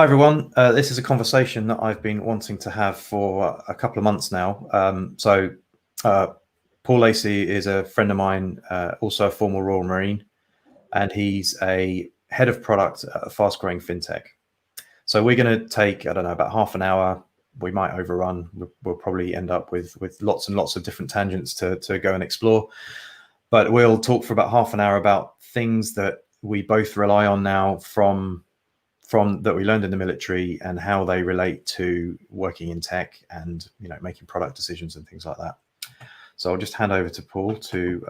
Hi everyone. This is a conversation that I've been wanting to have for a couple of months now. Paul Lacey is a friend of mine, also a former Royal Marine, and he's a head of product at a fast-growing fintech. So we're going to take, I don't know, about half an hour. We might overrun. We'll probably end up with lots and lots of different tangents to go and explore. But we'll talk for about half an hour about things that we both rely on now from that we learned in the military and how they relate to working in tech and making product decisions and things like that. So I'll just hand over to Paul to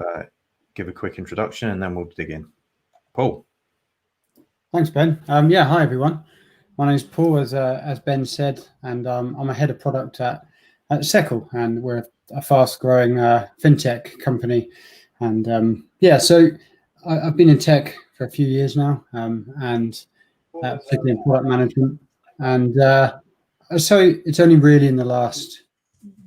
give a quick introduction, and then we'll dig in. Paul. Thanks, Ben. Hi everyone. My name is Paul, as Ben said, and I'm a head of product at Seckle, and we're a fast-growing fintech company. And so I've been in tech for a few years now, and particularly in product management. And so it's only really in the last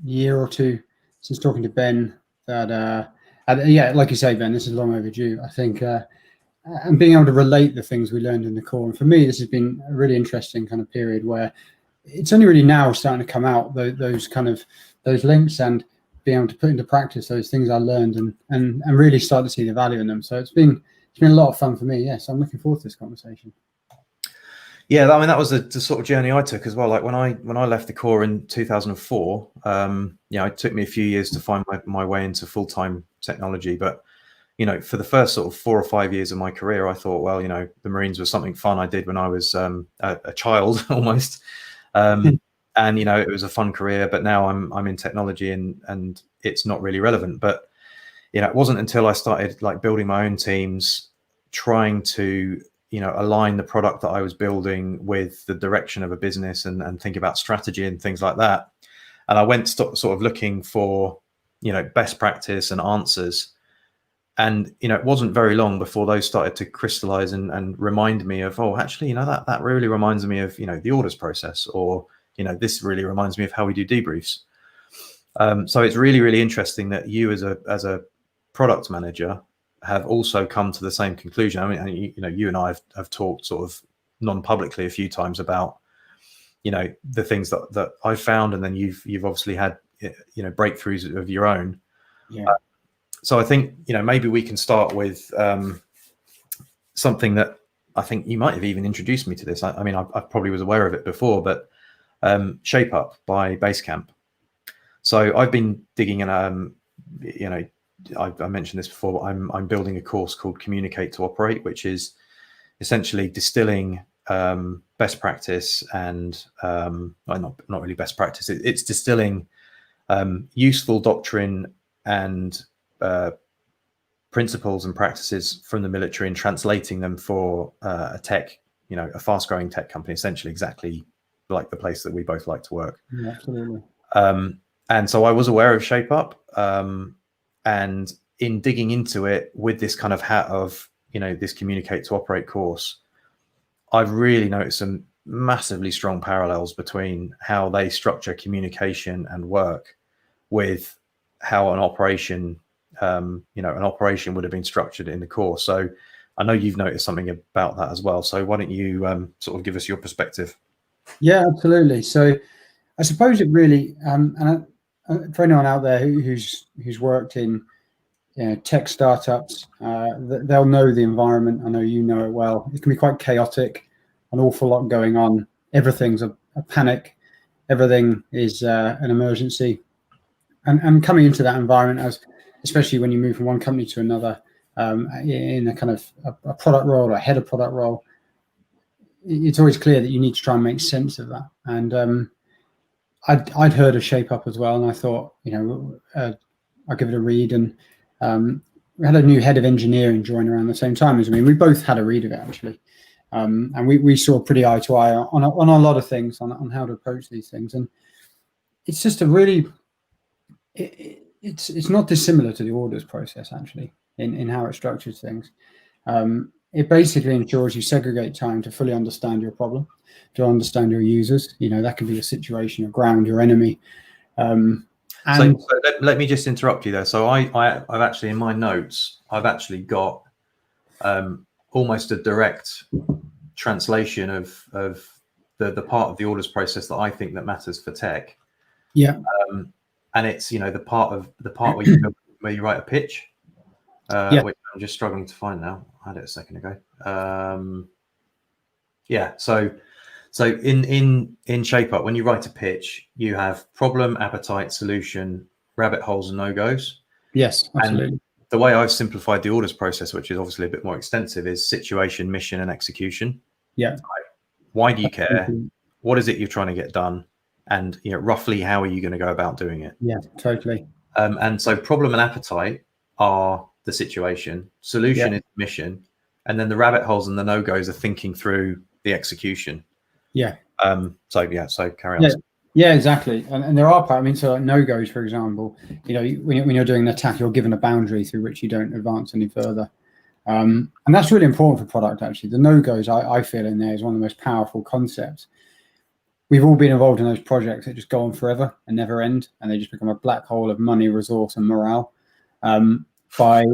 year or two since talking to Ben that, like you say, Ben, this is long overdue, I think. And being able to relate the things we learned in the core. And for me, this has been a really interesting kind of period where it's only really now starting to come out, those links, and being able to put into practice those things I learned and really start to see the value in them. So it's been a lot of fun for me. Yes, I'm looking forward to this conversation. Yeah, I mean, that was the sort of journey I took as well. Like when I left the Corps in 2004, it took me a few years to find my way into full-time technology. But, for the first sort of 4 or 5 years of my career, I thought, well, the Marines was something fun I did when I was a child almost. And, it was a fun career, but now I'm in technology and it's not really relevant. But, it wasn't until I started like building my own teams, trying to align the product that I was building with the direction of a business and think about strategy and things like that. And I went sort of looking for, best practice and answers. And, it wasn't very long before those started to crystallize and remind me of, oh, actually, that really reminds me of, the orders process, or, this really reminds me of how we do debriefs. So it's really, really interesting that you as a product manager have also come to the same conclusion. I mean, you and I have talked sort of non-publicly a few times about, the things that I've found, and then you've obviously had, breakthroughs of your own. Yeah. So I think, maybe we can start with something that I think you might have even introduced me to this. I mean, I probably was aware of it before, but Shape Up by Basecamp. So I've been digging in, I mentioned this before, but I'm building a course called Communicate to Operate, which is essentially distilling best practice and not really best practice. It's distilling useful doctrine and principles and practices from the military and translating them for a tech, a fast-growing tech company, essentially exactly like the place that we both like to work. Yeah, absolutely. And so I was aware of Shape Up. And in digging into it with this kind of hat of, this Communicate to Operate course, I've really noticed some massively strong parallels between how they structure communication and work with how an operation, would have been structured in the course. So I know you've noticed something about that as well. So why don't you sort of give us your perspective? Yeah, absolutely. So I suppose it really, for anyone out there who's worked in tech startups, they'll know the environment. I know you know it well. It can be quite chaotic, an awful lot going on. Everything's a panic. Everything is an emergency. And coming into that environment, especially when you move from one company to another, in a kind of a product role or a head of product role, it's always clear that you need to try and make sense of that. And I'd heard of Shape Up as well, and I thought, I'll give it a read. And we had a new head of engineering join around the same time as me. We both had a read of it, actually. And we saw pretty eye to eye on a lot of things, on how to approach these things. And it's just a really, it's not dissimilar to the orders process, actually, in how it structures things. It basically ensures you segregate time to fully understand your problem, to understand your users. That can be a situation, your ground, your enemy. So let me just interrupt you there. So I've actually, in my notes, I've actually got almost a direct translation of the part of the orders process that I think that matters for tech. Yeah. And it's, you know, the part where you where you write a pitch, which I'm just struggling to find now. I had it a second ago. Yeah. So in ShapeUp, when you write a pitch, you have problem, appetite, solution, rabbit holes, and no-goes. Yes, absolutely. And the way I've simplified the orders process, which is obviously a bit more extensive, is situation, mission, and execution. Yeah. Why do you care? What is it you're trying to get done? And, you know, roughly how are you going to go about doing it? Yeah, totally. And so problem and appetite are the situation, solution is mission, and then the rabbit holes and the no-goes are thinking through the execution. Yeah. So carry on. Yeah, exactly. And there are, I mean, so like no-goes, for example, you know, when you're doing an attack, you're given a boundary through which you don't advance any further. And that's really important for product, actually. The no-goes, I feel, in there is one of the most powerful concepts. We've all been involved in those projects that just go on forever and never end, and they just become a black hole of money, resource, and morale. By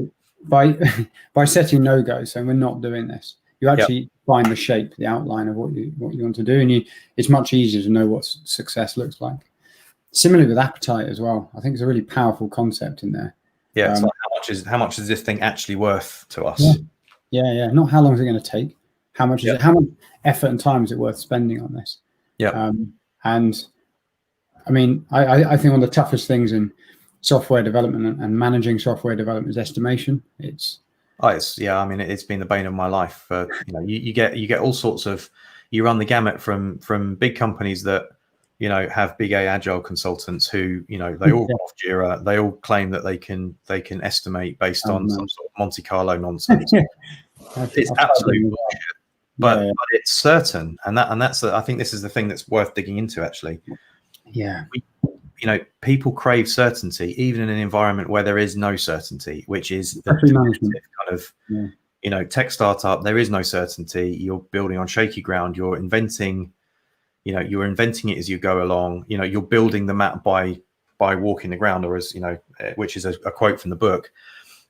setting no-goes, saying we're not doing this, you actually find the shape, the outline of what you want to do, and it's much easier to know what success looks like. Similarly with appetite as well, I think it's a really powerful concept in there. Yeah, it's like how much is this thing actually worth to us? Yeah. Not how long is it going to take? How much is it? How much effort and time is it worth spending on this? Yeah. And I mean, I think one of the toughest things in software development and managing software development is estimation. It's I mean, it's been the bane of my life. You know, you get all sorts of, you run the gamut from big companies that, you know, have big A Agile consultants who, you know, they all run off Jira. They all claim that they can estimate based on some sort of Monte Carlo nonsense. It's absolute bullshit. But it's certain, and that's I think this is the thing that's worth digging into, actually. Yeah. You know, people crave certainty, even in an environment where there is no certainty, which is the kind of, you know, tech startup. There is no certainty. You're building on shaky ground. You're inventing it as you go along. You know, you're building the map by walking the ground, or as, you know, which is a quote from the book.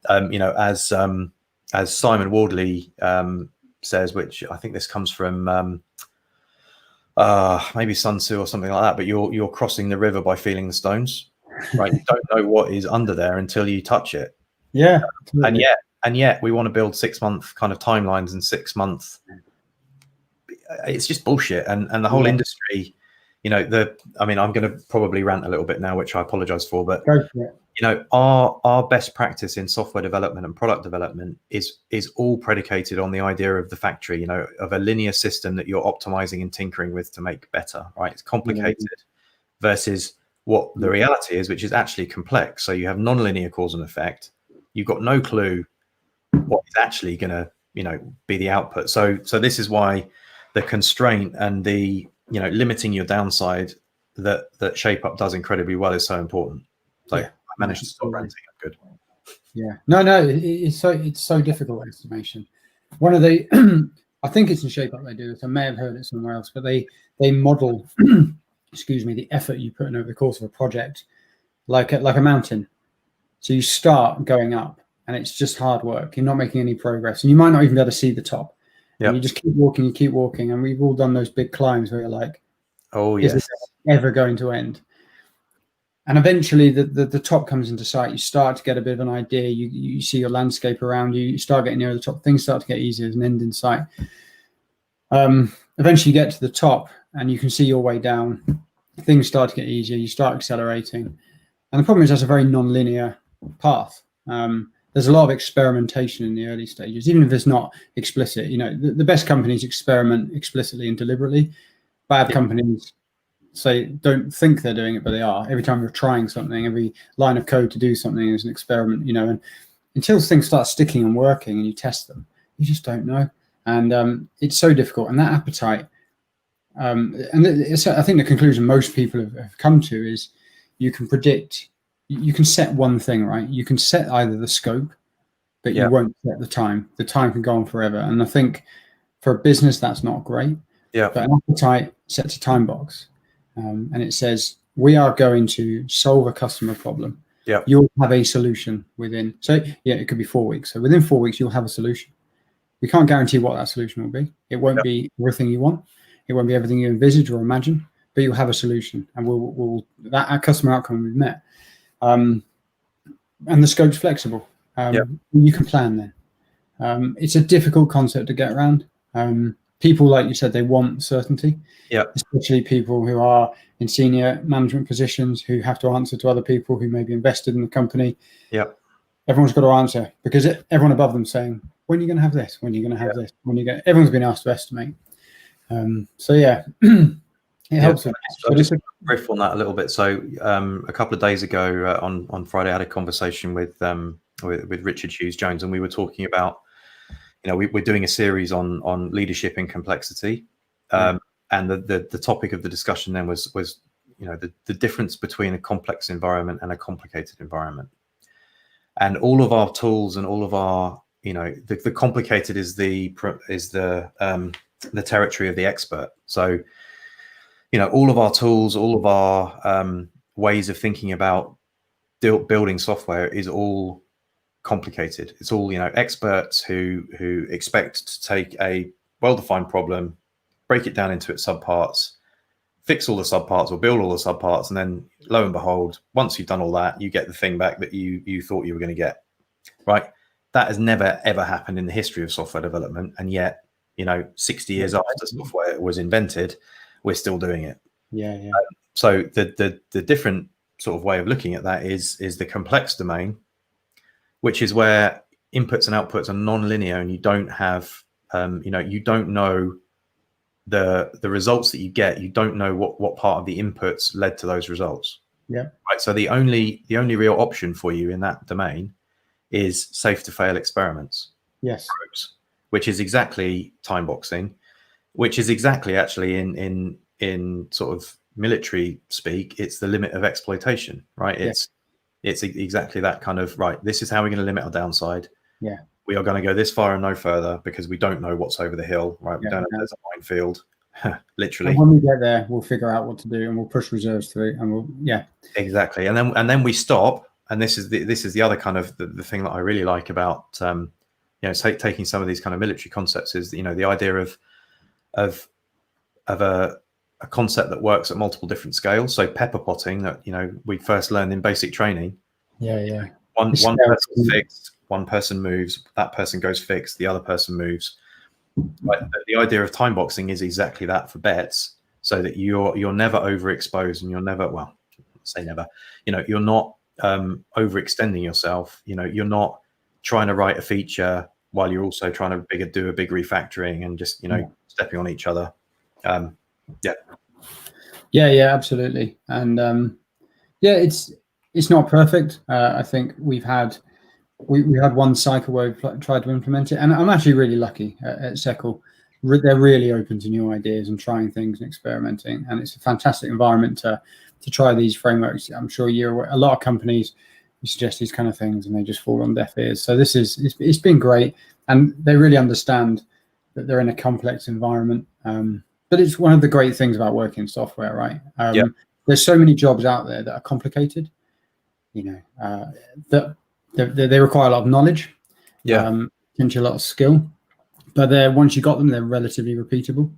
You know, as Simon Wardley says, which I think this comes from maybe Sun Tzu or something like that, but you're crossing the river by feeling the stones, right? You don't know what is under there until you touch it. Yeah. And yet we want to build 6-month kind of timelines and 6-month. It's just bullshit. And the whole industry, you know, I mean, I'm going to probably rant a little bit now, which I apologize for, but you know, our best practice in software development and product development is all predicated on the idea of the factory, you know, of a linear system that you're optimizing and tinkering with to make better, right? It's complicated versus what the reality is, which is actually complex. So you have non-linear cause and effect. You've got no clue what is actually going to, you know, be the output. So this is why the constraint and the, you know, limiting your downside that ShapeUp does incredibly well is so important. So I managed to stop ranting. I'm good. Yeah. No, it's so difficult, estimation. One of the I think it's in ShapeUp they do this. I may have heard it somewhere else, but they model excuse me, the effort you put in over the course of a project like a mountain. So you start going up and it's just hard work. You're not making any progress, and you might not even be able to see the top. And you just keep walking, and we've all done those big climbs where you're like, oh yes, is this ever going to end? And eventually the top comes into sight. You start to get a bit of an idea. You see your landscape around you. You start getting near the top. Things start to get easier. There's an end in sight. Eventually you get to the top and you can see your way down. Things start to get easier. You start accelerating. And the problem is that's a very non-linear path. There's a lot of experimentation in the early stages, even if it's not explicit. You know, the best companies experiment explicitly and deliberately. Bad companies don't think they're doing it, but they are. Every time you're trying something, every line of code to do something is an experiment, you know, and until things start sticking and working and you test them, you just don't know. And it's so difficult. And that appetite, I think the conclusion most people have come to is you can predict, you can set one thing, right? You can set either the scope, but you won't set the time. The time can go on forever. And I think for a business, that's not great. But an appetite sets a time box. And it says, we are going to solve a customer problem. You'll have a solution within, so it could be 4 weeks. So within 4 weeks, you'll have a solution. We can't guarantee what that solution will be. It won't be everything you want. It won't be everything you envisage or imagine, but you'll have a solution, and that our customer outcome will be met. And the scope's flexible. You can plan then. It's a difficult concept to get around. People, like you said, they want certainty. Especially people who are in senior management positions who have to answer to other people who may be invested in the company. Everyone's got to answer, because everyone above them saying, when are you going to have this? When are you going to have this? Everyone's been asked to estimate. So yeah, it helps. I'll just riff on that a little bit. So a couple of days ago on Friday, I had a conversation with Richard Hughes Jones, and we were talking about, we're doing a series on leadership and complexity. And the topic of the discussion then was the difference between a complex environment and a complicated environment. And all of our tools and all of our, the complicated is the territory of the expert. So, all of our tools, all of our ways of thinking about building software is all complicated. It's all, experts who expect to take a well-defined problem, break it down into its subparts, fix all the subparts or build all the subparts, and then lo and behold, once you've done all that, you get the thing back that you thought you were going to get, right? That has never ever happened in the history of software development, and yet 60 years after software was invented, we're still doing it. So the different sort of way of looking at that is the complex domain, which is where inputs and outputs are non-linear, and you don't have you don't know the results that you get. You don't know what part of the inputs led to those results. Right. So the only real option for you in that domain is safe to fail experiments. Groups, which is exactly time boxing, which is exactly actually in sort of military speak, it's the limit of exploitation, right? It's exactly that kind of, right, this is how we're going to limit our downside. We are going to go this far and no further because we don't know what's over the hill, right? We don't know if there's a minefield, literally. And when we get there, we'll figure out what to do, and we'll push reserves through, and we'll exactly. And then we stop, and this is the other kind of the thing that I really like about taking some of these kind of military concepts is the idea of a concept that works at multiple different scales. So pepper potting that we first learned in basic training. One person fixed, one person moves, that person goes fixed, the other person moves. But the idea of time boxing is exactly that for bets, so that you're never overexposed, and you're never, well, say never, you're not overextending yourself. You're not trying to write a feature while you're also trying to do a big refactoring and just stepping on each other. Absolutely. And it's not perfect. I think we had one cycle where we tried to implement it, and I'm actually really lucky at Seckel. They're really open to new ideas and trying things and experimenting, and it's a fantastic environment to try these frameworks. I'm sure you're aware, a lot of companies suggest these kind of things and they just fall on deaf ears. So it's been great, and they really understand that they're in a complex environment. But it's one of the great things about working in software, right? There's so many jobs out there that are complicated, that they require a lot of knowledge, potentially a lot of skill, but once you got them, they're relatively repeatable.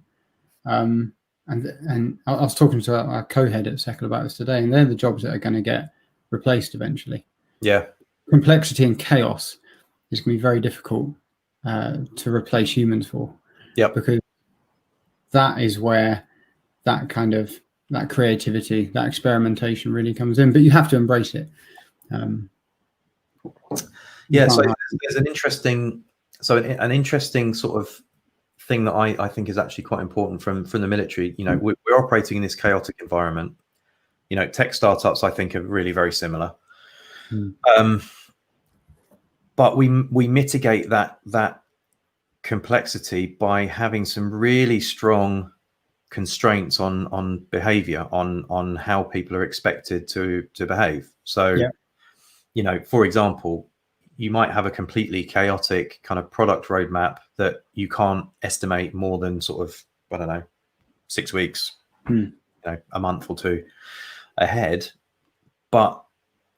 And I was talking to our co-head at Seckel about this today, and they're the jobs that are going to get replaced eventually. Complexity and chaos is going to be very difficult to replace humans for. Because that is where that kind of that creativity, that experimentation really comes in. But you have to embrace it. So there's an interesting sort of thing that I think is actually quite important from the military. We're operating in this chaotic environment. Tech startups I think are really very similar. But we mitigate that complexity by having some really strong constraints on behavior, on how people are expected to behave. So for example, you might have a completely chaotic kind of product roadmap that you can't estimate more than sort of, I don't know, 6 weeks, a month or two ahead. But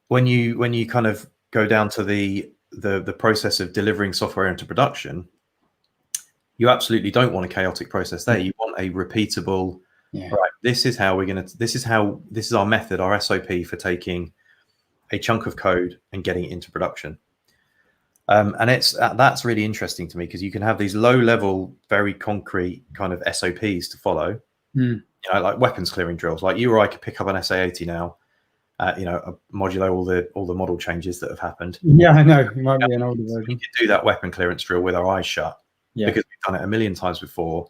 when you kind of go down to the process of delivering software into production, You absolutely don't want a chaotic process there. You want a repeatable, right, this is our method, our SOP for taking a chunk of code and getting it into production. And that's really interesting to me, because you can have these low level, very concrete kind of SOPs to follow, you know, like weapons clearing drills. Like you or I could pick up an SA80 now, you know, modulo all the model changes that have happened. Yeah, I know. It might be an older version. We could do that weapon clearance drill with our eyes shut, because we've done it a million times before,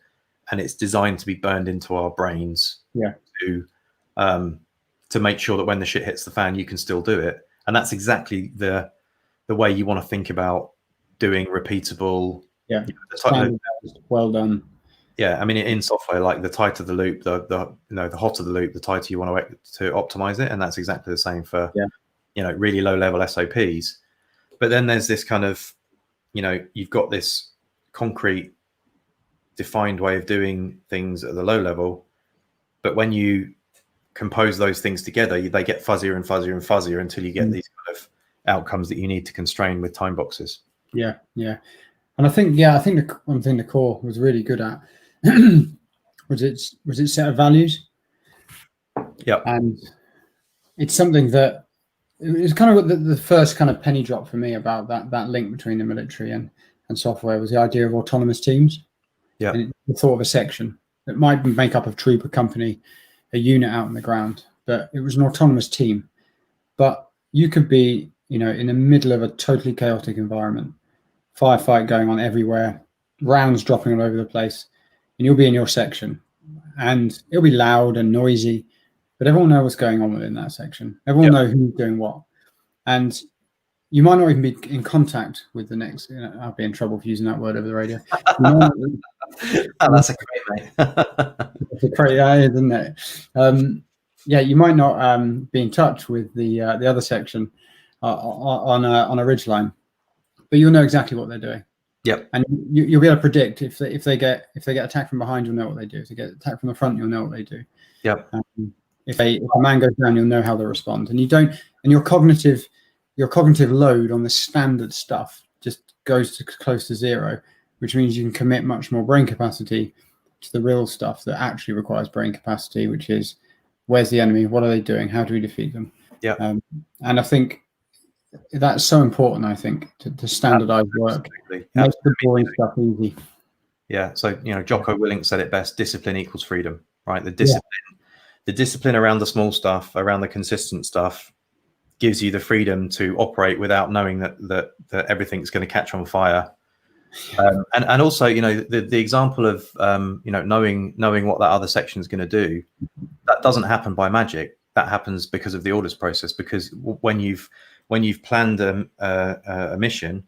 and it's designed to be burned into our brains to make sure that when the shit hits the fan, you can still do it. And that's exactly the way you want to think about doing repeatable. Yeah, you know, well done. Yeah, I mean, in software, like the tighter the loop, the hotter the loop, the tighter you want to optimize it, and that's exactly the same for you know, really low level SOPs. But then there's this kind of, you know, you've got this concrete, defined way of doing things at the low level, but when you compose those things together, they get fuzzier and fuzzier and fuzzier until you get these kind of outcomes that you need to constrain with time boxes. Yeah, and I think the one thing the core was really good at was its set of values. Yeah, and it's something that it's kind of the first kind of penny drop for me about that link between the military and software, was the idea of autonomous teams. Yeah, and the thought of a section that might make up of troop, a company, a unit out on the ground, but it was an autonomous team. But you could be, you know, in the middle of a totally chaotic environment, firefight going on everywhere, rounds dropping all over the place, and you'll be in your section, and it'll be loud and noisy, but everyone knows what's going on within that section. Everyone knows who's doing what, and you might not even be in contact with the next. You know, I'll be in trouble for using that word over the radio. That's a great, mate. It's a great, isn't it? Yeah, you might not be in touch with the other section on a ridgeline, but you'll know exactly what they're doing. Yep. And you'll be able to predict if they get attacked from behind, you'll know what they do. If they get attacked from the front, you'll know what they do. Yep. If a man goes down, you'll know how they respond. And your cognitive load on the standard stuff just goes to close to zero, which means you can commit much more brain capacity to the real stuff that actually requires brain capacity, which is, where's the enemy? What are they doing? How do we defeat them? Yeah. And I think that's so important, I think, to standardize work. Make the boring stuff easy. Yeah. So, you know, Jocko Willink said it best: discipline equals freedom, right? The discipline around the small stuff, around the consistent stuff, gives you the freedom to operate without knowing that everything's going to catch on fire. And also, you know, the example of you know, knowing what that other section is going to do, that doesn't happen by magic. That happens because of the orders process. Because when you've planned a mission,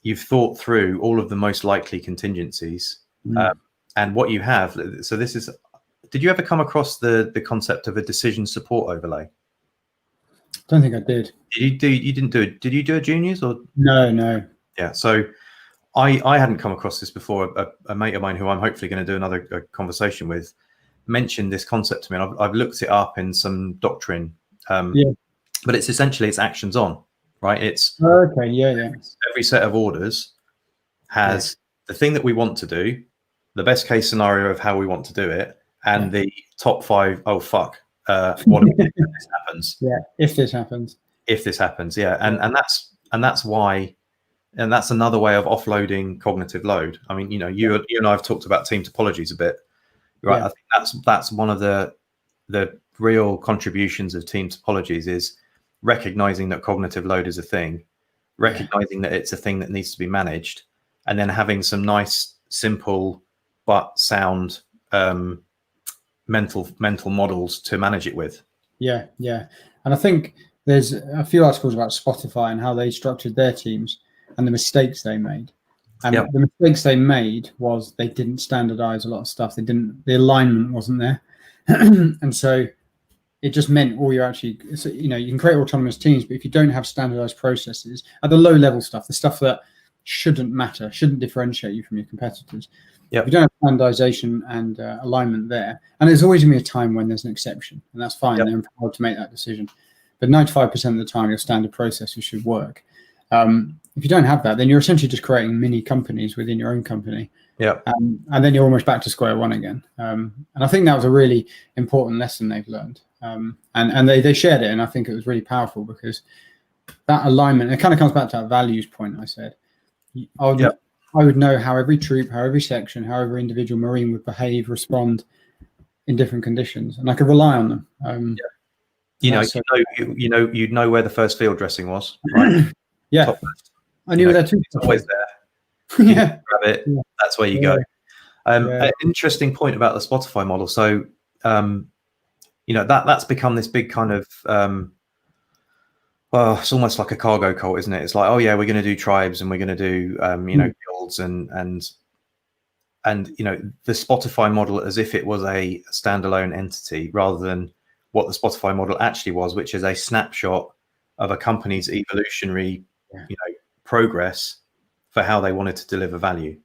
you've thought through all of the most likely contingencies, and what you have. So this is. Did you ever come across the concept of a decision support overlay? Don't think I did. You didn't do it. Did you do a juniors or? No. Yeah. So I hadn't come across this before. A mate of mine who I'm hopefully going to do another conversation with mentioned this concept to me, and I've looked it up in some doctrine. But it's essentially actions on, right? It's okay. Yeah. Every set of orders has the thing that we want to do, the best case scenario of how we want to do it, and the top 5. Oh fuck! What if this happens? Yeah, if this happens. If this happens, yeah, and that's why. And that's another way of offloading cognitive load. I mean, you know, you and I have talked about team topologies a bit, right? I think that's one of the real contributions of team topologies, is recognizing that cognitive load is a thing, recognizing that it's a thing that needs to be managed, and then having some nice, simple but sound mental models to manage it with. Yeah. And I think there's a few articles about Spotify and how they structured their teams and the mistakes they made. And the mistakes they made was they didn't standardize a lot of stuff. The alignment wasn't there. And so it just meant all you're actually, so, you know, you can create autonomous teams, but if you don't have standardized processes at the low level stuff, the stuff that shouldn't matter, shouldn't differentiate you from your competitors. If you don't have standardization and alignment there, and there's always going to be a time when there's an exception, and that's fine. They're empowered to make that decision. But 95% of the time, your standard processes should work. If you don't have that, then you're essentially just creating mini companies within your own company, Yeah. And then you're almost back to square one again. And I think that was a really important lesson they've learned. And they shared it, and I think it was really powerful, because that alignment, it kind of comes back to that values point I said. I would know how every troop, how every section, how every individual Marine would behave, respond in different conditions, and I could rely on them. You'd know where the first field dressing was, right? Yeah, I knew that too. It's always there. Yeah, grab it. Yeah. That's where you go. An interesting point about the Spotify model. So, that's become this big kind of, well, it's almost like a cargo cult, isn't it? It's like, oh yeah, we're going to do tribes, and we're going to do, guilds, and the Spotify model as if it was a standalone entity, rather than what the Spotify model actually was, which is a snapshot of a company's evolutionary, progress for how they wanted to deliver value.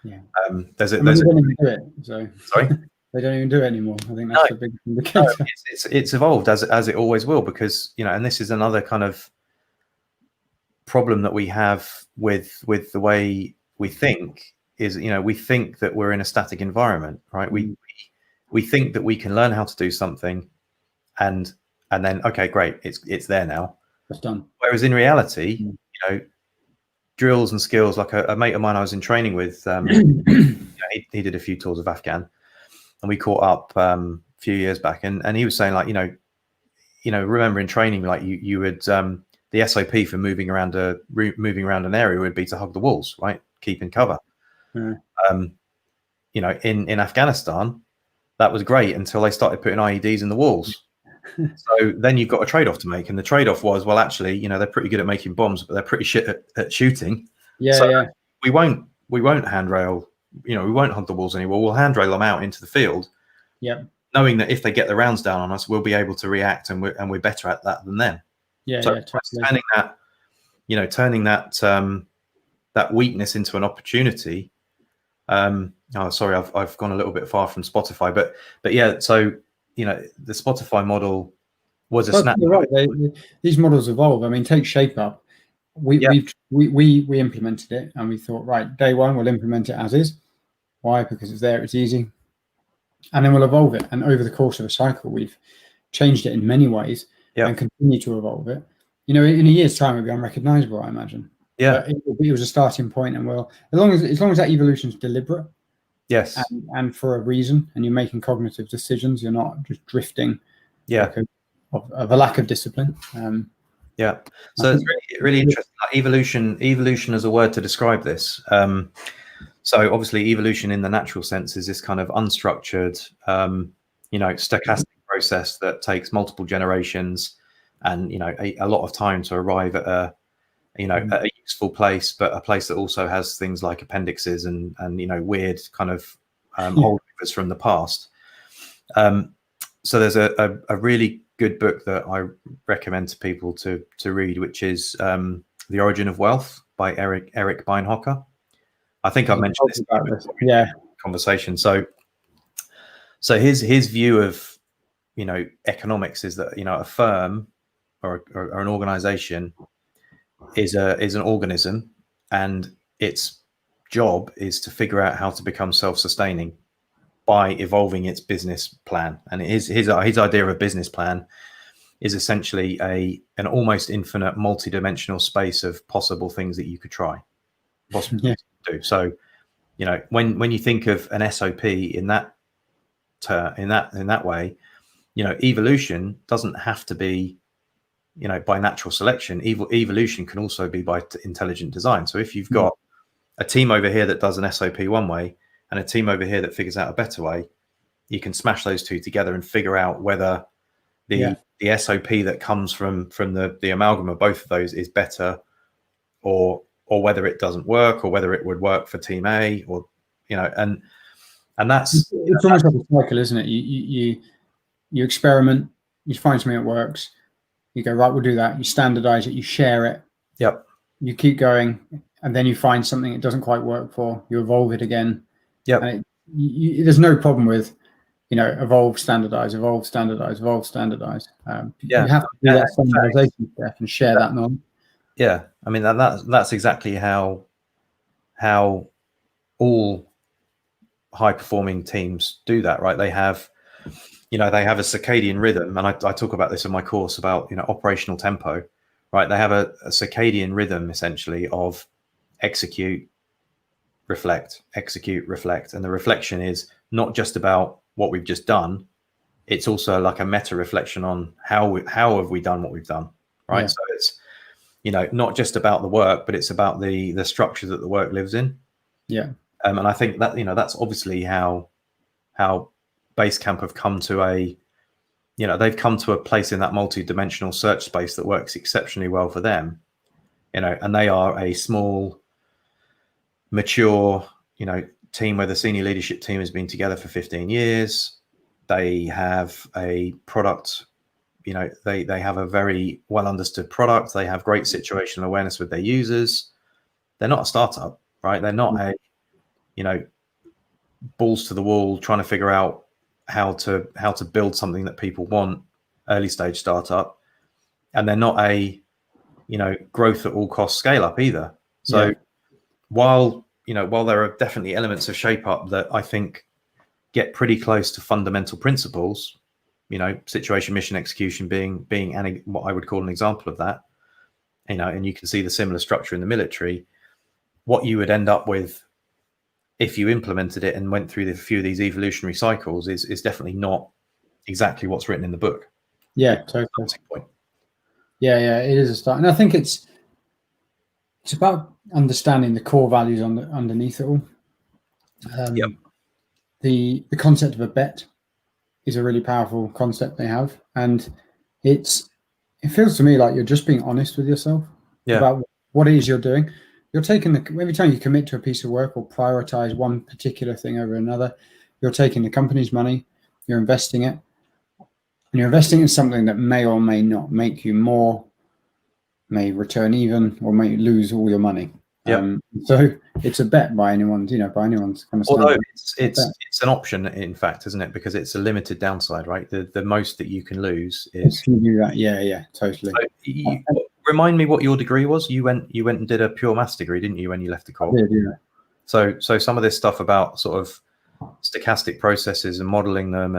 Yeah. They don't even do it. So sorry, they don't even do it anymore. I think that's the big indicator. No, it's evolved as it always will, because and this is another kind of problem that we have with the way we think is, we think that we're in a static environment, right? We think that we can learn how to do something, and then okay, great, it's there now, it's done. Whereas in reality, drills and skills, like a mate of mine I was in training with, he did a few tours of Afghan, and we caught up a few years back, and he was saying, like, remember in training, like you would the SOP for moving around an area would be to hug the walls, right? Keep in cover. Yeah. In Afghanistan, that was great until they started putting IEDs in the walls. So then you've got a trade-off to make, and the trade-off was, well, actually, they're pretty good at making bombs, but they're pretty shit at shooting. We won't handrail, we won't hug the walls anymore. We'll handrail them out into the field. Yeah. Knowing that if they get the rounds down on us, we'll be able to react, and we're better at that than them. Totally. Turning that weakness into an opportunity. Sorry, I've gone a little bit far from Spotify, but yeah. So the Spotify model was a snap. You're right. These models evolve. I mean, take Shape Up. We implemented it, and we thought, right, day one we'll implement it as is. Why? Because it's there, it's easy, and then we'll evolve it. And over the course of a cycle, we've changed it in many ways, and continue to evolve it. In a year's time, it'll be unrecognizable, I imagine. Yeah, it was a starting point, and as long as that evolution is deliberate, yes, and for a reason, and you're making cognitive decisions, you're not just drifting, of a lack of discipline. So it's really interesting. Like evolution as a word to describe this. So obviously, evolution in the natural sense is this kind of unstructured, stochastic process that takes multiple generations and a lot of time to arrive at a useful place, but a place that also has things like appendixes and weird kind of holdovers from the past. So there's a really good book that I recommend to people to read, which is The Origin of Wealth by Eric Beinhocker. I think I've mentioned this in the conversation. So his view of economics is that a firm or an organization is an organism, and its job is to figure out how to become self-sustaining by evolving its business plan. And his idea of a business plan is essentially an almost infinite multi-dimensional space of possible things that you could try, possibly do. So when you think of an SOP in that way, evolution doesn't have to be by natural selection. Evolution can also be by intelligent design. So if you've got a team over here that does an SOP one way and a team over here that figures out a better way, you can smash those two together and figure out whether the SOP that comes from the amalgam of both of those is better, or whether it doesn't work, or whether it would work for team A, or and that's it's almost like a cycle, isn't it? You experiment, you find something that works, you go, right, we'll do that, you standardize it, you share it, you keep going, and then you find something it doesn't quite work for, you evolve it again. And there's no problem with evolve, standardize, evolve, standardize, evolve, standardize. You have to do that standardization step and share that knowledge. I mean that's exactly how all high performing teams do that, right? They have, they have a circadian rhythm, and I talk about this in my course about, operational tempo, right? They have a circadian rhythm essentially of execute, reflect, execute, reflect. And the reflection is not just about what we've just done. It's also like a meta reflection on how have we done what we've done, right? Yeah. So it's, not just about the work, but it's about the structure that the work lives in. Yeah. And I think that, that's obviously how Basecamp have come to they've come to a place in that multi-dimensional search space that works exceptionally well for them, and they are a small, mature, team where the senior leadership team has been together for 15 years. They have a product, they have a very well understood product. They have great situational awareness with their users. They're not a startup, right? They're not a, balls to the wall trying to figure out how to build something that people want, early stage startup. And they're not a, growth at all costs scale up either. So while there are definitely elements of shape up that I think get pretty close to fundamental principles, situation, mission, execution being what I would call an example of that, and you can see the similar structure in the military. What you would end up with if you implemented it and went through a few of these evolutionary cycles is definitely not exactly what's written in the book. Yeah, totally. Yeah, it is a start. And I think it's about understanding the core values underneath it all. The concept of a bet is a really powerful concept they have. And it feels to me like you're just being honest with yourself about what it is you're doing. You're taking every time you commit to a piece of work or prioritize one particular thing over another, you're taking the company's money, you're investing it, and you're investing in something that may or may not make you more, may return even, or may lose all your money. So it's a bet by anyone's kind of. Although it's an option, in fact, isn't it? Because it's a limited downside, right? The most that you can lose is. If you do that, yeah, totally. So remind me what your degree was. You went and did a pure maths degree, didn't you, when you left the Corps? Yeah. So some of this stuff about sort of stochastic processes and modeling them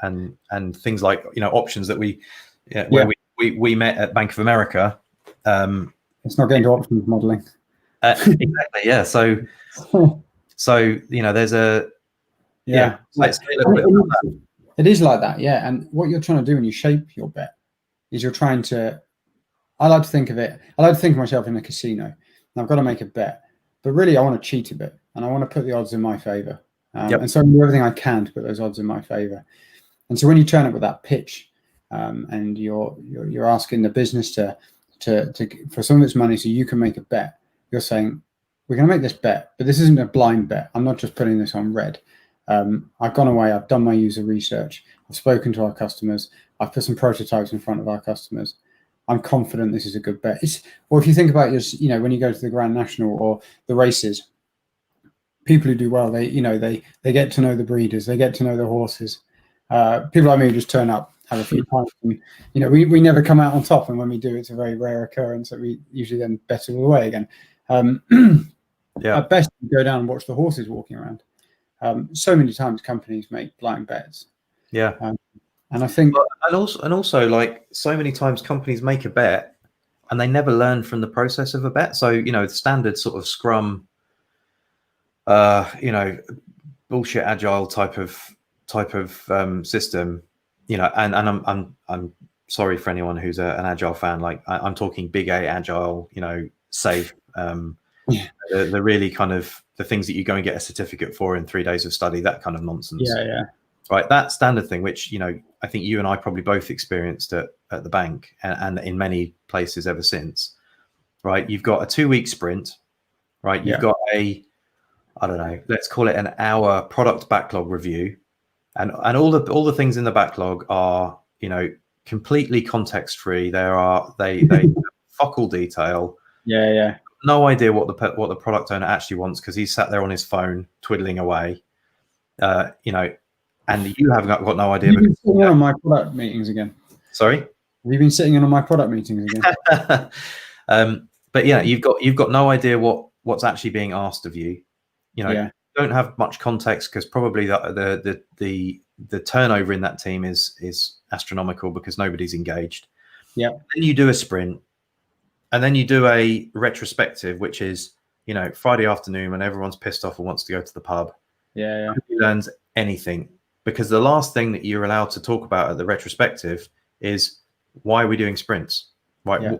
and things like options that we met at Bank of America. It's not getting to options modeling. Exactly. Yeah. So there's a it is like that. Yeah. And what you're trying to do when you shape your bet is you're trying to. I like to think of myself in a casino, and I've got to make a bet, but really I want to cheat a bit, and I want to put the odds in my favor. And so I do everything I can to put those odds in my favor. And so when you turn up with that pitch, and you're asking the business to for some of its money so you can make a bet, you're saying, we're going to make this bet, but this isn't a blind bet. I'm not just putting this on red. I've gone away, I've done my user research, I've spoken to our customers, I've put some prototypes in front of our customers. I'm confident this is a good bet. Or if you think about when you go to the Grand National or the races, people who do well, they get to know the breeders, they get to know the horses. People like me just turn up, have a few pints, and we never come out on top. And when we do, it's a very rare occurrence that we usually then bet it all away again. At best, we go down and watch the horses walking around. So many times, companies make blind bets. And I think, and also, like so many times, companies make a bet, and they never learn from the process of a bet. So the standard sort of Scrum, bullshit Agile type of system, and I'm sorry for anyone who's an Agile fan. Like I'm talking big A Agile, safe. The really kind of the things that you go and get a certificate for in 3 days of study, that kind of nonsense. Yeah. Right, that standard thing, which I think you and I probably both experienced at the bank and in many places ever since. Right, you've got a 2-week sprint. Right, you've got I don't know, let's call it an hour product backlog review, and all the things in the backlog are completely context free. They fuck all detail. Yeah. No idea what the product owner actually wants because he's sat there on his phone twiddling away. And you haven't got no idea. Have you been sitting in on my product meetings again? Sorry? Have you been sitting in on my product meetings again? But yeah, you've got no idea what's actually being asked of you. The don't have much context because probably the turnover in that team is astronomical because nobody's engaged. Yeah. Then you do a sprint, and then you do a retrospective, which is, Friday afternoon when everyone's pissed off and wants to go to the pub. Yeah. Nobody learns anything, because the last thing that you're allowed to talk about at the retrospective is, why are we doing sprints? Right? Yeah.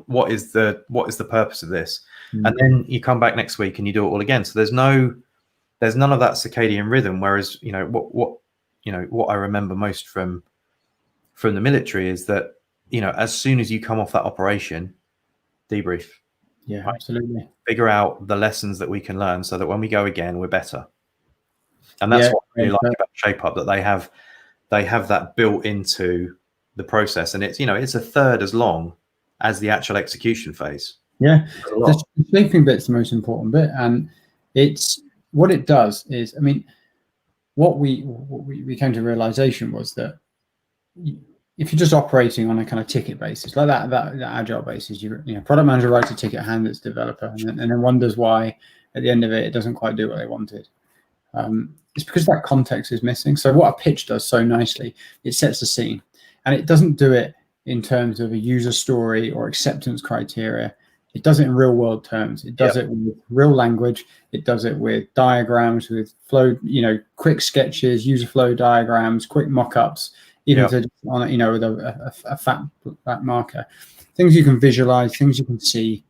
What is the purpose of this? And then you come back next week and you do it all again. So there's none of that circadian rhythm. Whereas, what I remember most from the military is that, as soon as you come off that operation, debrief. Yeah, right? absolutely. Figure out the lessons that we can learn so that when we go again, we're better. And that's what I really like about Shape Up, that they have that built into the process, and it's a third as long as the actual execution phase. Yeah, the shaping bit's the most important bit, and it's what it does is, I mean, what we came to realization was that if you're just operating on a kind of ticket basis, like that agile basis, product manager writes a ticket, hands its developer, and then wonders why at the end of it doesn't quite do what they wanted. It's because that context is missing. So what a pitch does so nicely, it sets the scene, and it doesn't do it in terms of a user story or acceptance criteria. It does it in real world terms. It does it with real language. It does it with diagrams, with flow, quick sketches, user flow diagrams, quick mock-ups, even on with a fat marker, things you can visualize, things you can see.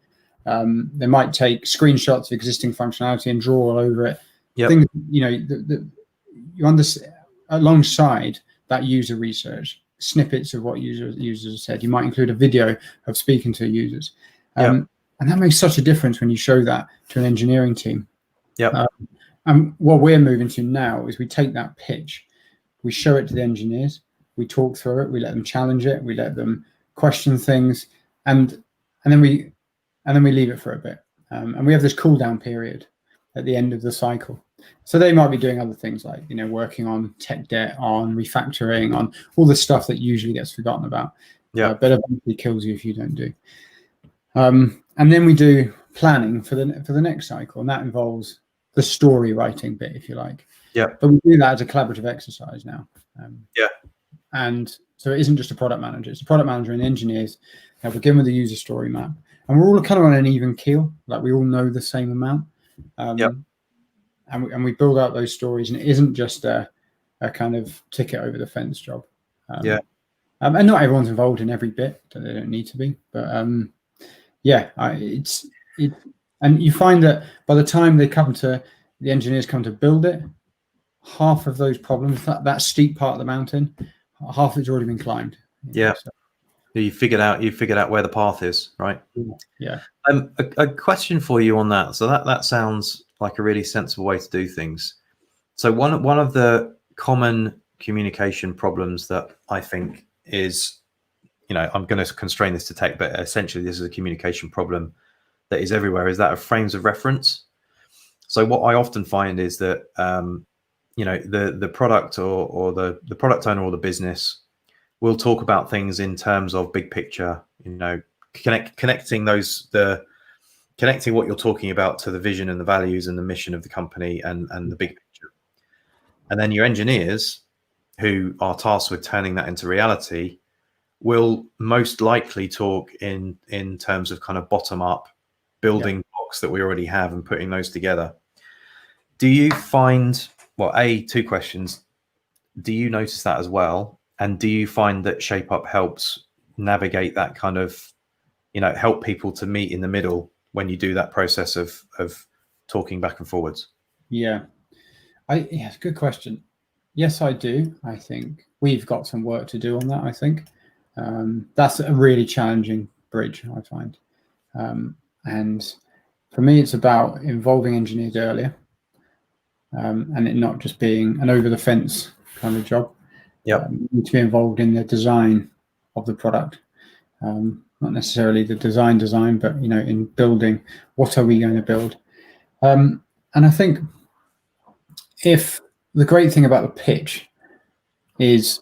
They might take screenshots of existing functionality and draw all over it. Things, you understand alongside that user research, snippets of what users have said. You might include a video of speaking to users. And that makes such a difference when you show that to an engineering team. And what we're moving to now is we take that pitch, we show it to the engineers, we talk through it, we let them challenge it, we let them question things, and then we leave it for a bit. And we have this cool down period at the end of the cycle. So they might be doing other things like, working on tech debt, on refactoring, on all the stuff that usually gets forgotten about. But eventually kills you if you don't do. And then we do planning for the next cycle, and that involves the story writing bit, if you like. But we do that as a collaborative exercise now. And so it isn't just a product manager; it's a product manager and engineers. Now we begin with a user story map, and we're all kind of on an even keel. Like we all know the same amount. And we build out those stories, and it isn't just a kind of ticket over the fence job. And not everyone's involved in every bit; they don't need to be, but. And you find that by the time the engineers come to build it, half of those problems, that steep part of the mountain, half of it's already been climbed. So you figured out where the path is, right? A question for you on that. So that sounds like a really sensible way to do things. So one of the common communication problems that I think is, I'm going to constrain this to tech, but essentially this is a communication problem that is everywhere, is that of frames of reference. So what I often find is that, the product or the product owner or the business will talk about things in terms of big picture, connecting what you're talking about to the vision and the values and the mission of the company and the big picture. And then your engineers, who are tasked with turning that into reality, will most likely talk in terms of kind of bottom up building blocks that we already have and putting those together. Do you find, two questions, do you notice that as well? And do you find that Shape Up helps navigate that kind of, help people to meet in the middle when you do that process of talking back and forwards? It's a good question. Yes, I do. I think we've got some work to do on that, I think. That's a really challenging bridge, I find. And for me, it's about involving engineers earlier, and it not just being an over-the-fence kind of job. You need to be involved in the design of the product, not necessarily the design, but in building. What are we going to build? And I think if the great thing about the pitch is,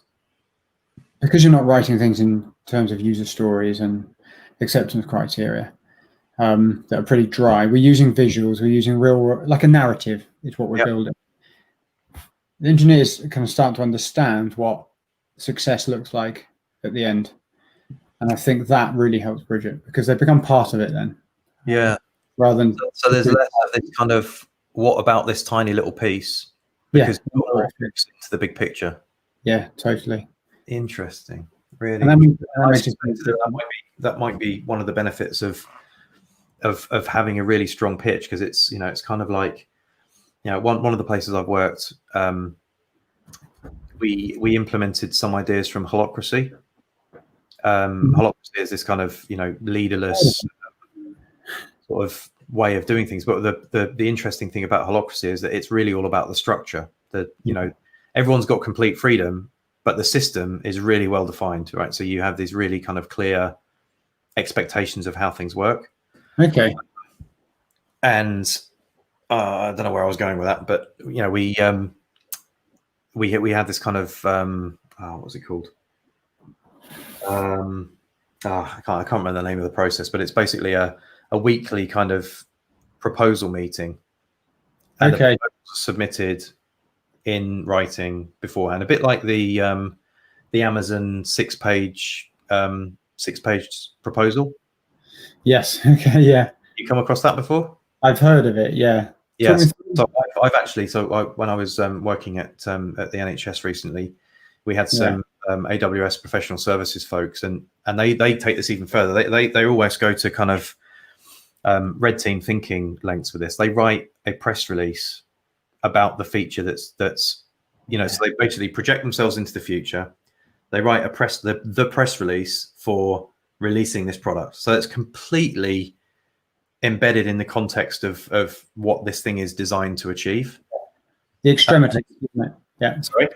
because you're not writing things in terms of user stories and acceptance criteria that are pretty dry, we're using visuals, we're using real, like a narrative, is what we're building. The engineers kind of start to understand what success looks like at the end, and I think that really helps bridge it because they become part of it then. Yeah. Rather than so there's less of this kind of what about this tiny little piece, because more fits into the big picture. Yeah, totally. Interesting. Really. And that might be one of the benefits of having a really strong pitch, because it's, you know, it's kind of like, you know, one of the places I've worked, we implemented some ideas from Holacracy. Holacracy is this kind of, you know, leaderless sort of way of doing things. But the interesting thing about Holacracy is that it's really all about the structure. That, you know, everyone's got complete freedom, but the system is really well defined, right? So you have these really kind of clear expectations of how things work. Okay. And I don't know where I was going with that, but, you know, we had this kind of what was it called? I can't remember the name of the process, but it's basically a weekly kind of proposal meeting. And the proposals are submitted in writing beforehand, a bit like the Amazon six-page proposal. Yes. Okay. Yeah. You come across that before? I've heard of it. Yeah. Yes. So I've actually, when I was working at the NHS recently, we had some AWS professional services folks, and they take this even further. They always go to kind of red team thinking lengths with this. They write a press release about the feature that's you know, so they basically project themselves into the future. They write the press release for releasing this product, so it's completely embedded in the context of what this thing is designed to achieve. The extremity, isn't it? Yeah. Sorry?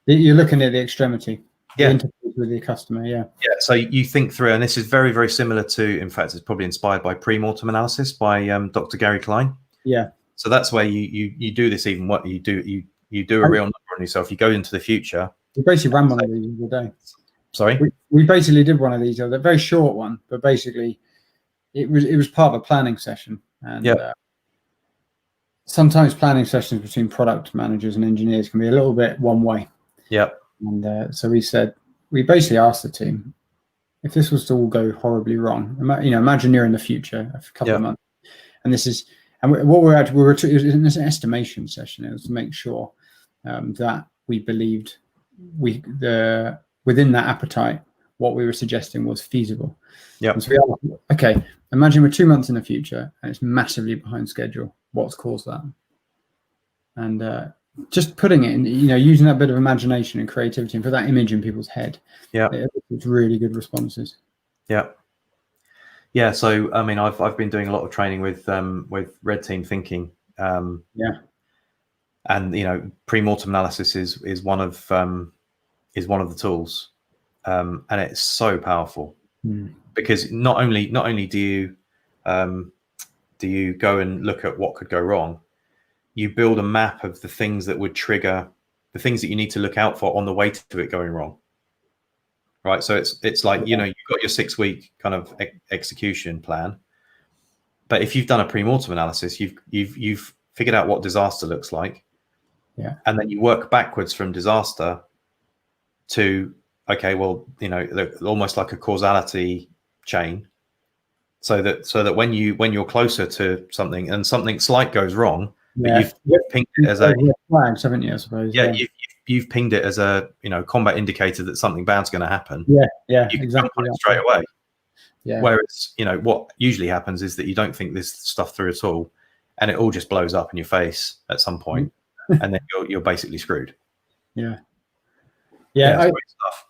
You're looking at the extremity. Yeah. The interface with the customer. Yeah. Yeah. So you think through, and this is very, very similar to, in fact, it's probably inspired by pre-mortem analysis by Dr. Gary Klein. Yeah. So that's where you do this, even what you do a real number on yourself. You go into the future. We basically ran one of these the other day. Sorry? We basically did one of these, a very short one, but basically it was part of a planning session. And sometimes planning sessions between product managers and engineers can be a little bit one way. Yeah. And so we basically asked the team, if this was to all go horribly wrong, you know, imagine you're in the future, a couple of months, and this is, and what it was an estimation session. It was to make sure that we believed within that appetite, what we were suggesting was feasible. Yeah. So we asked, okay, imagine we're 2 months in the future and it's massively behind schedule. What's caused that? And just putting it in, you know, using that bit of imagination and creativity and put that image in people's head. Yeah. It's really good responses. Yeah. Yeah. So, I mean, I've been doing a lot of training with red team thinking. And, you know, pre-mortem analysis is one of the tools. And it's so powerful because not only do you go and look at what could go wrong, you build a map of the things that would trigger the things that you need to look out for on the way to it going wrong. Right. So it's like, you know, you've got your 6-week kind of execution plan, but if you've done a pre-mortem analysis, you've figured out what disaster looks like. Yeah. And then you work backwards from disaster to, okay, well, you know, almost like a causality chain, so that when you're closer to something and something slight goes wrong, but you've pinged it as a flags, haven't you? I suppose. Yeah, you've pinged it as a, you know, combat indicator that something bad's going to happen. Yeah, you can exactly. jump on it straight away. Yeah. Whereas, you know, what usually happens is that you don't think this stuff through at all, and it all just blows up in your face at some point, and then you're basically screwed. Yeah. Great stuff.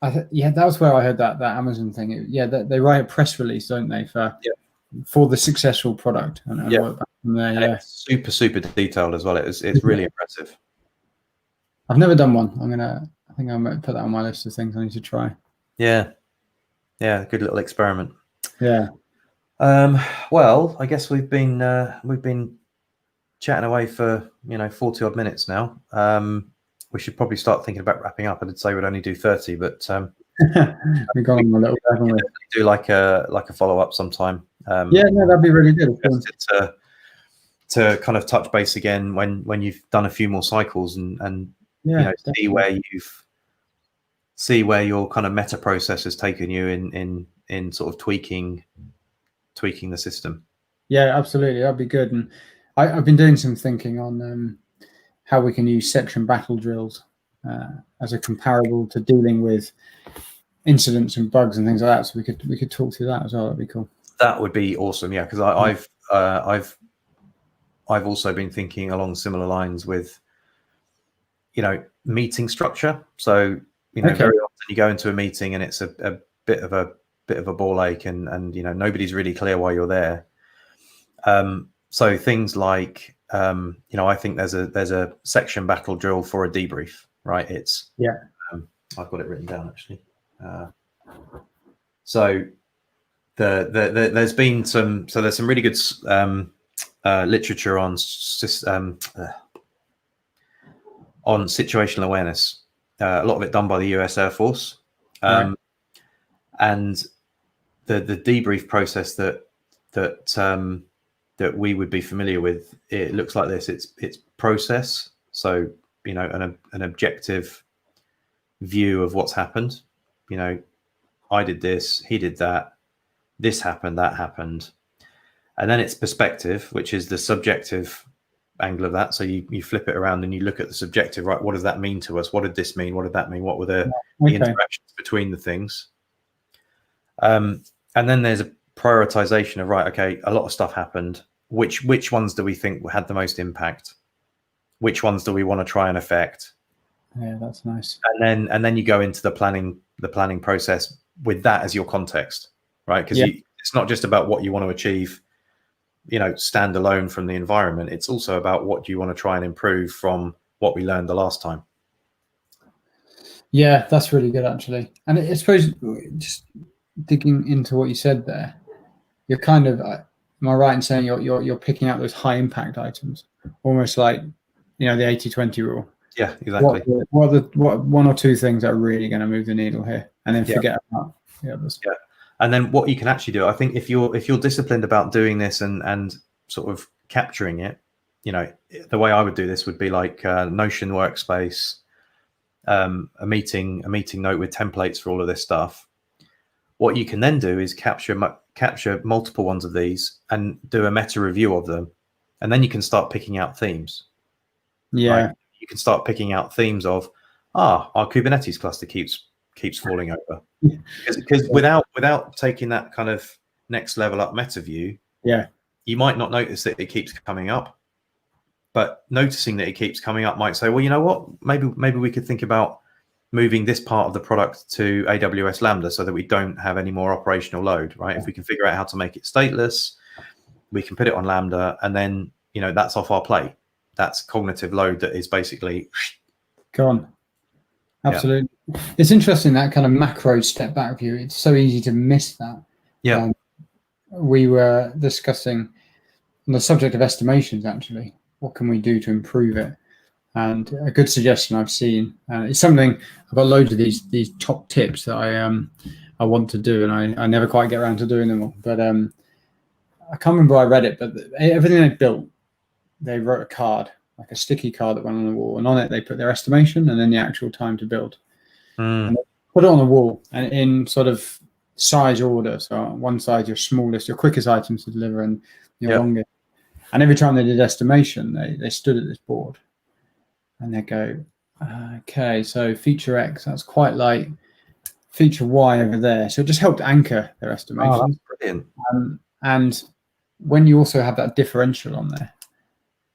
That was where I heard that Amazon thing. They write a press release, don't they, for the successful product, and work back from there. And it's super detailed as well. It's really impressive. I've never done one. I think I might put that on my list of things I need to try. Yeah, good little experiment. Yeah. Well, I guess we've been chatting away for 40 odd minutes now. We should probably start thinking about wrapping up. I did say we'd only do 30, but we've gone on a little bit, haven't we? Do like a follow up sometime. No, that'd be really good. to kind of touch base again when you've done a few more cycles and Yeah, you know, definitely. see where your kind of meta process has taken you in sort of tweaking the system. Yeah, absolutely. That'd be good. And I've been doing some thinking on how we can use section battle drills as a comparable to dealing with incidents and bugs and things like that. So we could talk through that as well. That'd be cool. That would be awesome. Yeah, because I've also been thinking along similar lines with, you know, meeting structure. So, you know, Okay. very often you go into a meeting and it's a bit of a ball ache, and you know, nobody's really clear why you're there. So things like, you know, I think there's a section battle drill for a debrief, right? It's I've got it written down actually. So there's been there's some really good literature on situational awareness. A lot of it done by the US Air Force, Right. and the debrief process that we would be familiar with. It looks like this. It's process. So, you know, an objective view of what's happened. You know, I did this, he did that, this happened, that happened. And then it's perspective, which is the subjective angle of that. So you flip it around and you look at the subjective, right? What does that mean to us? What did this mean? What did that mean? What were the interactions between the things? And then there's a prioritization of, right, okay, a lot of stuff happened. Which ones do we think had the most impact? Which ones do we want to try and affect? Yeah, that's nice. And then you go into the planning process with that as your context, right? Because it's not just about what you want to achieve, you know, stand alone from the environment. It's also about what do you want to try and improve from what we learned the last time. Yeah, that's really good actually. And I suppose just digging into what you said there, you're kind of, am I right in saying you're picking out those high impact items, almost like, you know, the 80-20 rule? Yeah, exactly. What one or two things that are really going to move the needle here, and then forget about the others. Yeah, and then what you can actually do, I think, if you're disciplined about doing this and sort of capturing it, you know, the way I would do this would be like Notion workspace, a meeting note with templates for all of this stuff. What you can then do is capture multiple ones of these and do a meta review of them, and then you can start picking out themes. Yeah. Right? You can start picking out themes of, our Kubernetes cluster keeps falling over, because without taking that kind of next level up meta view, you might not notice that it keeps coming up, but noticing that it keeps coming up might say, well, you know what, maybe we could think about moving this part of the product to AWS Lambda so that we don't have any more operational load, right? If we can figure out how to make it stateless, we can put it on Lambda, and then, you know, that's off our plate. That's cognitive load that is basically gone. Absolutely. Yeah. It's interesting, that kind of macro step back view. It's so easy to miss that. Yeah. We were discussing on the subject of estimations, actually. What can we do to improve it? And a good suggestion I've seen, it's something, I've got loads of these top tips that I want to do, and I never quite get around to doing them all. But I can't remember where I read it, but everything they built, they wrote a card, like a sticky card that went on the wall, and on it they put their estimation and then the actual time to build. And they put it on the wall, and in sort of size order. So on one side, your smallest, your quickest items to deliver, and your longest. And every time they did estimation, they stood at this board, and they go, okay, so feature X, that's quite like feature Y over there. So it just helped anchor their estimation. Oh, that's brilliant. And when you also have that differential on there,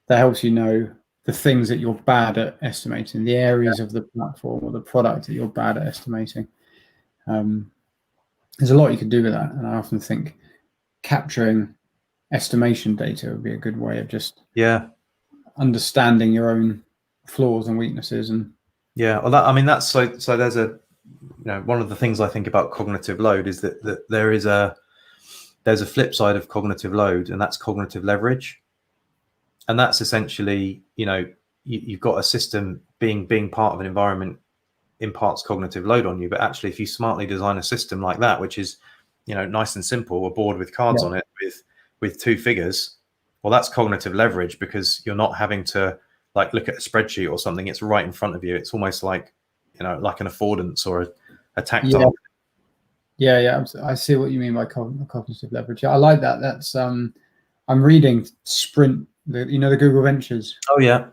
that helps you know the things that you're bad at estimating, the areas of the platform or the product that you're bad at estimating. There's a lot you could do with that, and I often think capturing estimation data would be a good way of just understanding your own flaws and weaknesses. And well, that's so there's a, you know, one of the things I think about cognitive load is that there's a flip side of cognitive load, and that's cognitive leverage. And that's essentially, you know, you've got a system being part of an environment imparts cognitive load on you, but actually if you smartly design a system like that, which is, you know, nice and simple, a board with cards on it with two figures, Well, that's cognitive leverage, because you're not having to like look at a spreadsheet or something. It's right in front of you. It's almost like, like an affordance or a tactile. Yeah. I see what you mean by cognitive leverage. I like that. That's I'm reading Sprint, the Google Ventures. Oh yeah.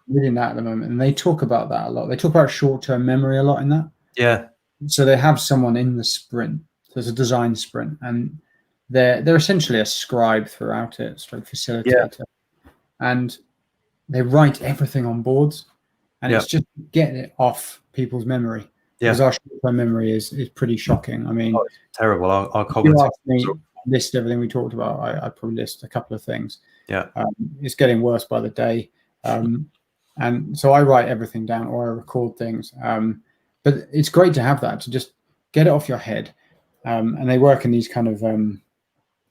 Reading that at the moment, and they talk about that a lot. They talk about short-term memory a lot in that. Yeah. So they have someone in the sprint. So it's a design sprint, and they're essentially a scribe throughout it, stroke facilitator, and they write everything on boards, and it's just getting it off people's memory. Because our short-term memory is pretty shocking. I mean, it's terrible. Our if you cognitive. ask me, list everything we talked about, I'd probably list a couple of things. Yeah. It's getting worse by the day. And so I write everything down, or I record things. But it's great to have that, to just get it off your head. And they work in these kind of,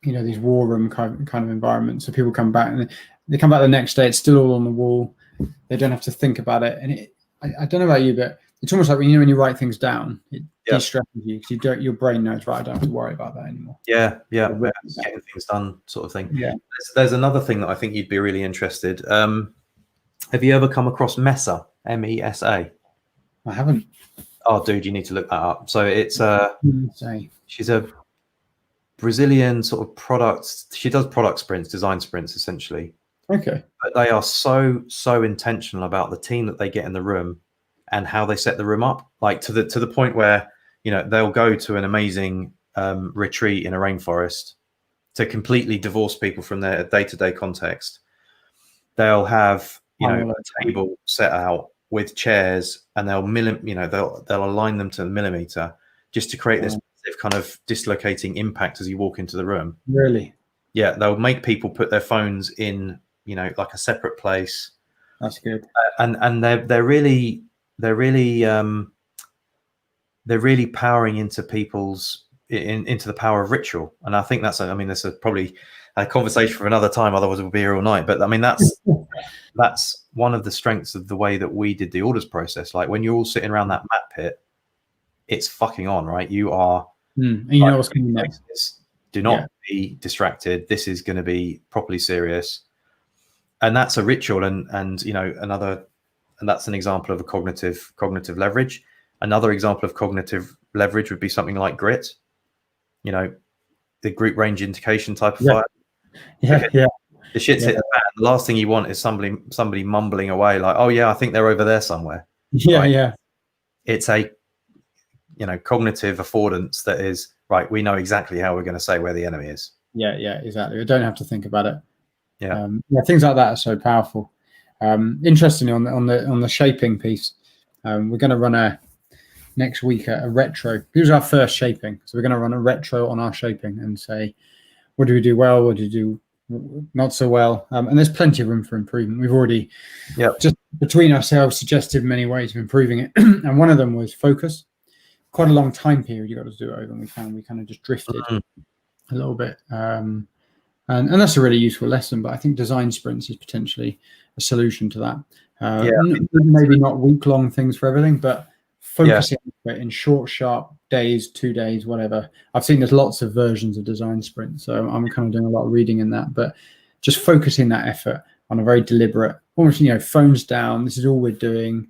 these war room kind of environments. So people come back, and they come back the next day, it's still all on the wall. They don't have to think about it. And I don't know about you, but it's almost like when you write things down, it de-stresses you, because your brain knows, right, I don't have to worry about that anymore. Yeah. Getting things done, sort of thing. Yeah. There's another thing that I think you'd be really interested. Have you ever come across MESA? MESA? I haven't. Oh, dude, you need to look that up. So it's she's a Brazilian sort of product. She does product sprints, design sprints, essentially. Okay. But they are so intentional about the team that they get in the room and how they set the room up, like to the point where they'll go to an amazing retreat in a rainforest to completely divorce people from their day-to-day context. They'll have a table set out with chairs, and they'll align them to the millimeter, just to create this massive kind of dislocating impact as you walk into the room. Really? Yeah, they'll make people put their phones in like a separate place. That's good. And they're really powering into people's into the power of ritual. And I think that's probably a conversation for another time, otherwise we'll be here all night. But I mean, that's one of the strengths of the way that we did the orders process. Like when you're all sitting around that mat pit, it's fucking on, right? You are and you know what's coming next. Do not be distracted. This is going to be properly serious. And that's a ritual, and that's an example of a cognitive leverage. Another example of cognitive leverage would be something like grit, the group range indication type of fire. Yeah. The shit's hit the fan. The last thing you want is somebody mumbling away like, oh yeah, I think they're over there somewhere. Yeah, right? yeah. It's a cognitive affordance that is right. We know exactly how we're going to say where the enemy is. Yeah, exactly. We don't have to think about it. Yeah. Things like that are so powerful. Interestingly, on the shaping piece, we're going to run next week a retro. This was our first shaping, so we're going to run a retro on our shaping and say, what do we do well? What do you do not so well? And there's plenty of room for improvement. We've already, just between ourselves, suggested many ways of improving it, and one of them was focus. Quite a long time period you got to do it over, and we kind of just drifted a little bit. And that's a really useful lesson, but I think design sprints is potentially a solution to that. Maybe not week-long things for everything, but focusing in short, sharp days, 2 days, whatever. I've seen there's lots of versions of design sprints, so I'm kind of doing a lot of reading in that, but just focusing that effort on a very deliberate, almost, phones down, this is all we're doing.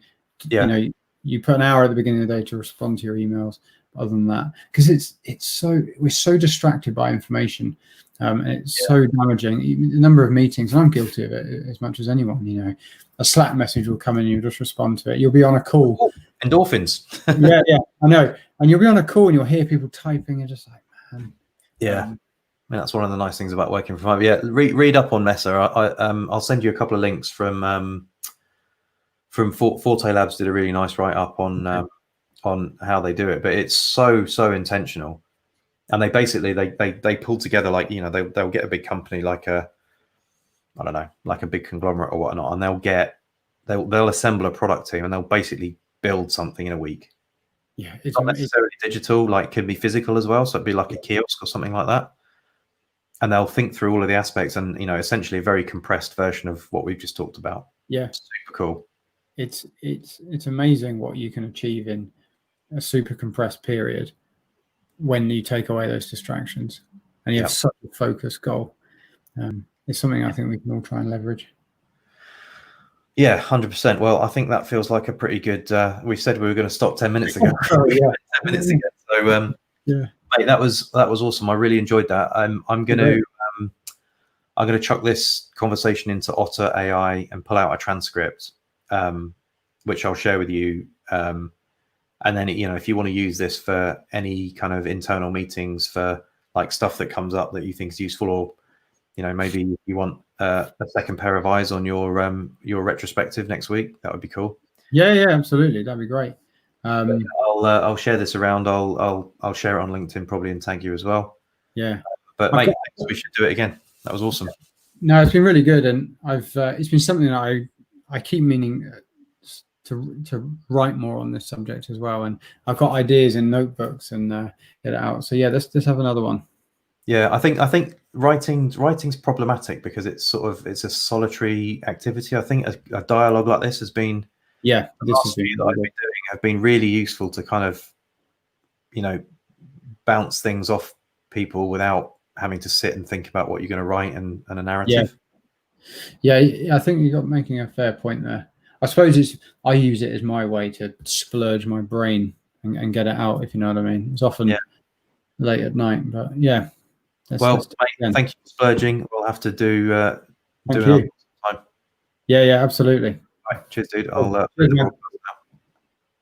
You put an hour at the beginning of the day to respond to your emails. Other than that, because we're so distracted by information, and it's so damaging. The number of meetings, and I'm guilty of it as much as anyone. A Slack message will come in, and you just respond to it. You'll be on a call. Endorphins. yeah, I know. And you'll be on a call, and you'll hear people typing, and just like, man. Yeah. I mean, that's one of the nice things about working from home. Yeah, read up on MESA. I'll send you a couple of links from Forte Labs. Did a really nice write up on how they do it, but it's so intentional. And they basically they pull together, like, they'll get a big company like a big conglomerate or whatnot, and they'll assemble a product team, and they'll basically build something in a week. Yeah, it's not necessarily digital, like could be physical as well. So it'd be like a kiosk or something like that. And they'll think through all of the aspects, and essentially a very compressed version of what we've just talked about. Yeah, super cool. It's amazing what you can achieve in a super compressed period when you take away those distractions and you have such a focused goal. is something I think we can all try and leverage. Yeah, 100%. Well, I think that feels like a pretty good. We said we were going to stop 10 minutes ago. Oh, yeah. 10 minutes ago. So, yeah, mate, that was awesome. I really enjoyed that. I'm going to chuck this conversation into Otter AI and pull out a transcript, which I'll share with you. And then, if you want to use this for any kind of internal meetings for like stuff that comes up that you think is useful, or maybe you want a second pair of eyes on your retrospective next week, that would be cool. Yeah, absolutely, that'd be great. I'll share this around. I'll share it on LinkedIn probably and tag you as well. Yeah, but mate, we should do it again. That was awesome. No, it's been really good, and it's been something that I keep meaning to write more on this subject as well, and I've got ideas in notebooks and get it out. So yeah, let's have another one. Yeah, I think writing's problematic because it's a solitary activity. I think a dialogue like this has been that I've been doing have been really useful to kind of bounce things off people without having to sit and think about what you're going to write and a narrative. Yeah, I think you're making a fair point there. I suppose I use it as my way to splurge my brain and get it out, if you know what I mean. It's often late at night, but yeah. Well, mate, thank you for splurging. We'll have to do another time. Yeah, absolutely. Right, cheers, dude. I'll